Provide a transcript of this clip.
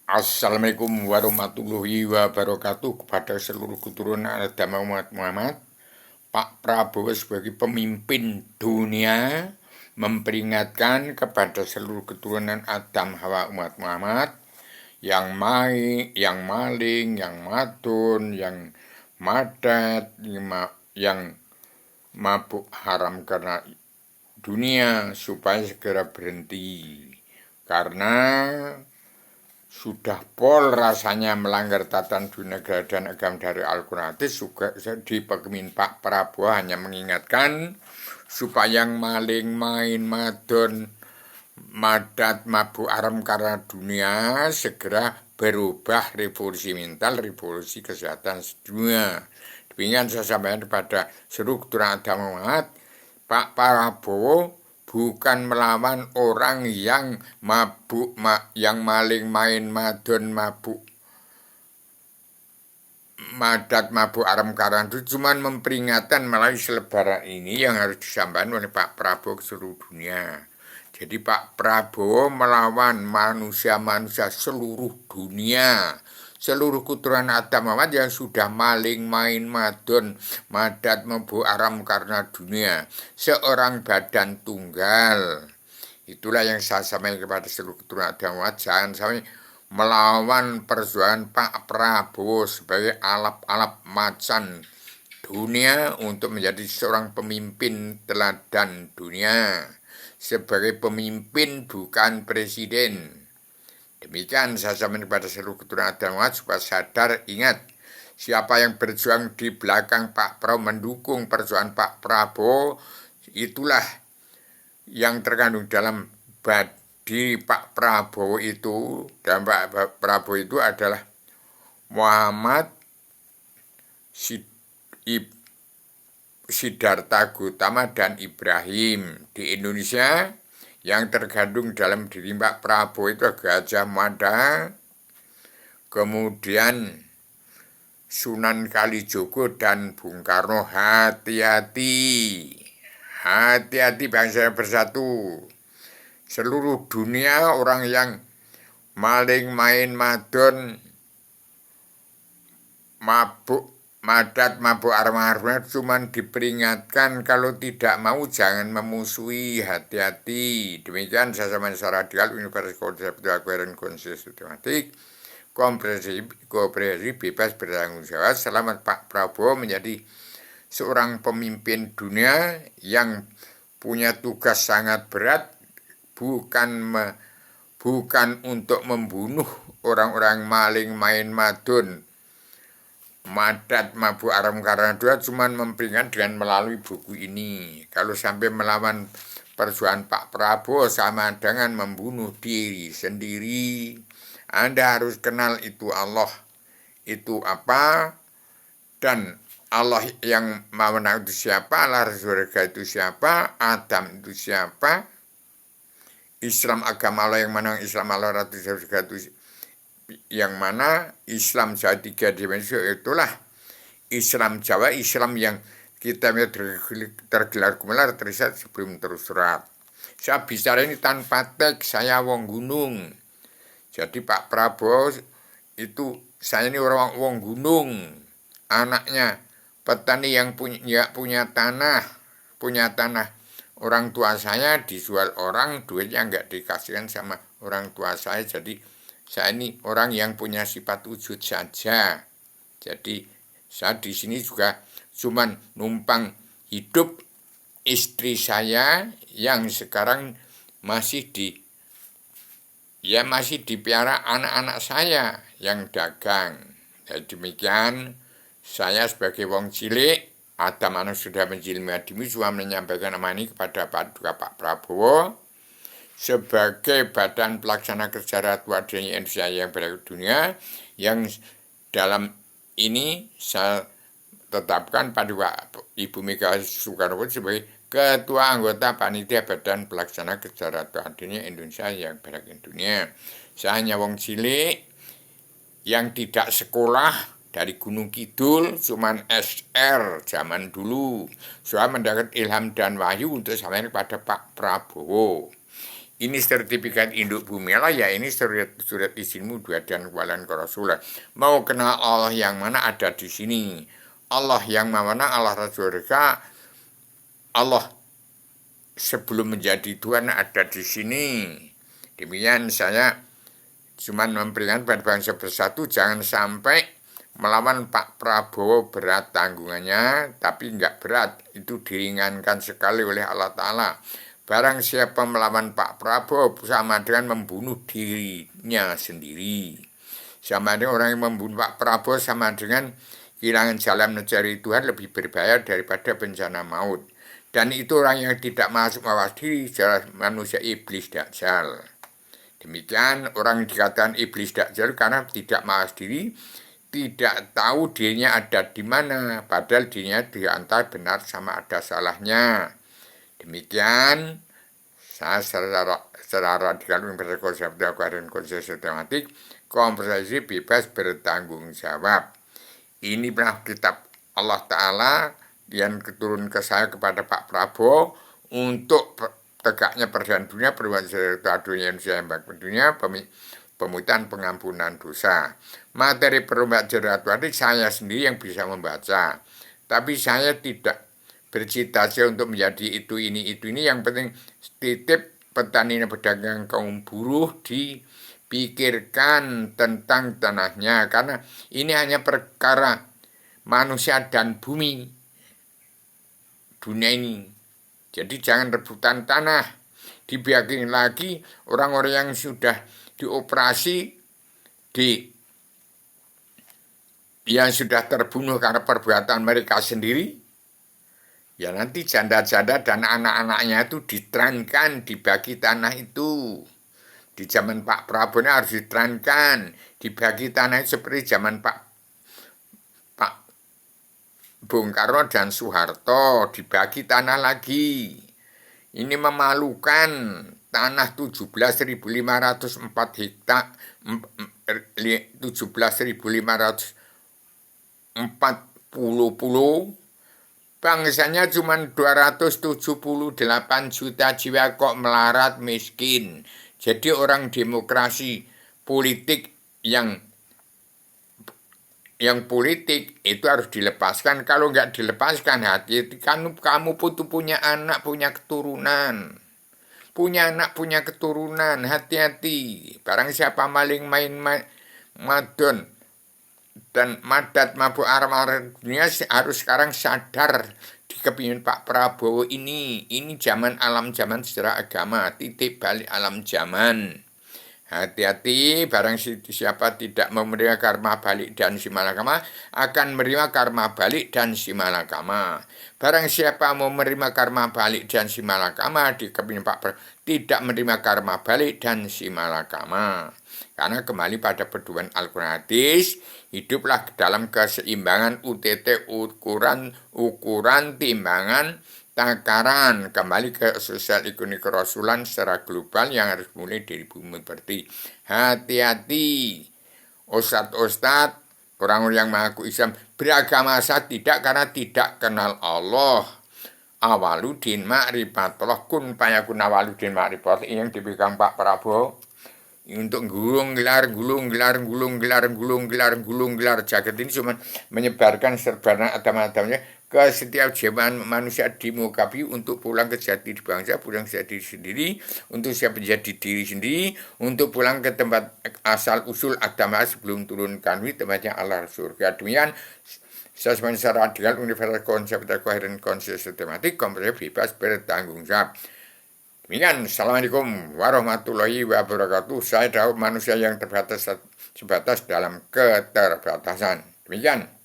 Assalamualaikum warahmatullahi wabarakatuh kepada seluruh keturunan agama umat Muhammad. Pak Prabowo sebagai pemimpin dunia memperingatkan kepada seluruh keturunan Adam Hawa umat Muhammad yang maling, yang madun, yang madat, yang mabuk haram karena dunia supaya segera berhenti. Karena sudah pol rasanya melanggar tatanan negara dan agama dari Al-Quran. Juga di Pemimpin Pak Prabowo hanya mengingatkan supaya yang maling, main, madon, madat, mabuk haram karena dunia segera berubah revolusi mental, revolusi kesehatan dunia. Demikian saya sampaikan kepada seluruh keturunan agama Muhammad, Pak Prabowo bukan melawan orang yang mabuk, yang maling, main, madon, mabuk, madat, mabuk haram karena itu cuma memperingatkan melalui selebaran ini yang harus disampaikan oleh Pak Prabowo ke seluruh dunia. Jadi Pak Prabowo melawan manusia-manusia seluruh dunia, seluruh keturunan Adam Muhammad yang sudah maling, main, madon, madat, mabuk haram karena dunia, seorang badan tunggal. Itulah yang saya sampaikan kepada seluruh keturunan Adam Muhammad. Jangan sampai melawan perjuangan Pak Prabowo sebagai alap-alap macan dunia untuk menjadi seorang pemimpin teladan dunia. Sebagai pemimpin bukan presiden. Demikian saya sampaikan kepada seluruh keturunan Adam Muhammad supaya sadar, ingat, siapa yang berjuang di belakang Pak Prabowo, mendukung perjuangan Pak Prabowo, itulah yang terkandung dalam di Pak Prabowo itu. Dan Pak Prabowo itu adalah Muhammad Siddhartha Gautama dan Ibrahim. Di Indonesia yang terkandung dalam diri Pak Prabowo itu Gajah Mada, kemudian Sunan Kalijogo dan Bung Karno. Hati-hati, hati-hati bangsa bersatu. Seluruh dunia orang yang maling, main, madon, mabuk, madat, mabuk haram cuman diperingatkan, kalau tidak mau jangan memusuhi, hati-hati. Demikian saya sampaikan secara radikal Universitas Konseptual Akuarian Konsis Sistematik Komprehensif bebas bertanggung jawab. Selamat Pak Prabowo menjadi seorang pemimpin dunia yang punya tugas sangat berat, bukan untuk membunuh orang-orang maling, main, madun, madat, mabuk haram karena dua, cuman memperingatkan dengan melalui buku ini. Kalau sampai melawan perjuangan Pak Prabowo sama dengan membunuh diri sendiri. Anda harus kenal itu Allah itu apa, dan Allah yang mewenang itu siapa, Allah surga itu siapa, Adam itu siapa, Islam agama Allah yang mana, Islam Allah ratu surga itu yang mana, Islam Jawa tiga dimensi. Itulah Islam Jawa, Islam yang kita tergelar gemelar terlihat sebelum terus surat. Saya bicara ini tanpa teks, saya wong gunung. Jadi Pak Prabowo itu, saya ini orang wong gunung, anaknya petani yang punya tanah. Orang tua saya dijual orang, duitnya nggak dikasihkan sama orang tua saya. Jadi saya ini orang yang punya sifat wujud saja. Jadi saya di sini juga cuman numpang hidup istri saya yang sekarang masih dipiara anak-anak saya yang dagang. Jadi demikian, saya sebagai wong cilik, ada mana sudah menjilmi adimi, sudah menyampaikan nama ini kepada Pak Prabowo sebagai badan pelaksana kerja Ratu Adanya Indonesia yang berada di dunia, yang dalam ini saya tetapkan pada Ibu Megawati Soekarno sebagai Ketua Anggota Panitia Badan Pelaksana Kerja Ratu Adanya Indonesia yang berada di dunia. Saya hanya wong cilik yang tidak sekolah, dari Gunung Kidul, cuman SR zaman dulu. Saya mendapat ilham dan wahyu untuk sampaikan kepada Pak Prabowo. ini sertifikat induk bumi lah ya, ini surat izinmu 2 dan kewalan kerasulan. Mau kenal Allah yang mana ada di sini. Allah yang mana Allah Rasulullah, Allah sebelum menjadi Tuhan ada di sini. Demikian saya cuma memperingatkan pada bangsa bersatu jangan sampai melawan Pak Prabowo berat tanggungannya, tapi enggak berat, itu diringankan sekali oleh Allah Ta'ala. Barang siapa melawan Pak Prabowo sama dengan membunuh dirinya sendiri. Sama dengan orang yang membunuh Pak Prabowo sama dengan kehilangan jalan mencari Tuhan lebih berbahaya daripada bencana maut. Dan itu orang yang tidak masuk mawas diri, jelas manusia iblis dajjal. Demikian orang yang dikatakan iblis dajjal karena tidak mawas diri, tidak tahu dirinya ada di mana, padahal dirinya diantar benar sama ada salahnya. Demikian saya secara radikal berkonsep dan konsep sistematik, komprehensif, bebas, bertanggung jawab. Ini pernah kitab Allah Ta'ala yang turun ke saya kepada Pak Prabowo untuk tegaknya perdamaian dunia, perubahan dunia Indonesia yang baik dunia, pemulihan pengampunan dosa. Materi perubahan jerat tadi saya sendiri yang bisa membaca, tapi saya tidak bercita-cita untuk menjadi itu ini. Yang penting titip petani dan pedagang kaum buruh dipikirkan tentang tanahnya, karena ini hanya perkara manusia dan bumi dunia ini. Jadi jangan rebutan tanah, dibiakin lagi orang-orang yang sudah dioperasi, yang sudah terbunuh karena perbuatan mereka sendiri. Ya nanti janda-janda dan anak-anaknya itu ditrankan, dibagi tanah itu. Di zaman Pak Prabowo harus ditrankan, dibagi tanah itu seperti zaman Pak Bung Karno dan Soeharto, dibagi tanah lagi. Ini memalukan, tanah 17.504 hektar, 17.540 pulau. Bangsanya cuma 278 juta jiwa kok melarat miskin. Jadi orang demokrasi politik yang politik itu harus dilepaskan. Kalau nggak dilepaskan hati kamu punya anak, punya keturunan. Punya anak, punya keturunan, hati-hati. Barang siapa maling main madon dan madat mabuk aram dunia harus sekarang sadar di kepemimpinan Pak Prabowo ini zaman alam zaman sejarah agama, titik balik alam zaman. Hati-hati, barang siapa tidak menerima karma balik dan si malakama akan menerima karma balik dan si malakama. Barang siapa mau menerima karma balik dan si malakama di kepemimpinan Pak Prabowo tidak menerima karma balik dan si malakama. Karena kembali pada pedoman Al-Quran hadis, hiduplah dalam keseimbangan UTT, ukuran timbangan takaran, kembali ke sosial ekonomi kerasulan secara global yang harus mulai dari bumi berarti. Hati-hati, ustadz, orang-orang yang mengaku Islam beragama sah tidak karena tidak kenal Allah. Awaludin ma'rifatullah kun payakun awaludin ma'rifatullah yang dipegang Pak Prabowo. Untuk gulung gelar jagat ini cuma menyebarkan serbanan agama-agamanya ke setiap zaman manusia di muka bumi untuk pulang ke jati bangsa, pulang ke jati sendiri, untuk siap menjadi diri sendiri, untuk pulang ke tempat asal usul agama sebelum turun kami tempatnya Allah surga. Demikian secara radikal universal konsep koheren konsep sistematik komprehensif bebas bertanggung jawab. Demikian, Assalamualaikum warahmatullahi wabarakatuh. Saya Daud, manusia yang terbatas sebatas dalam keterbatasan. Demikian.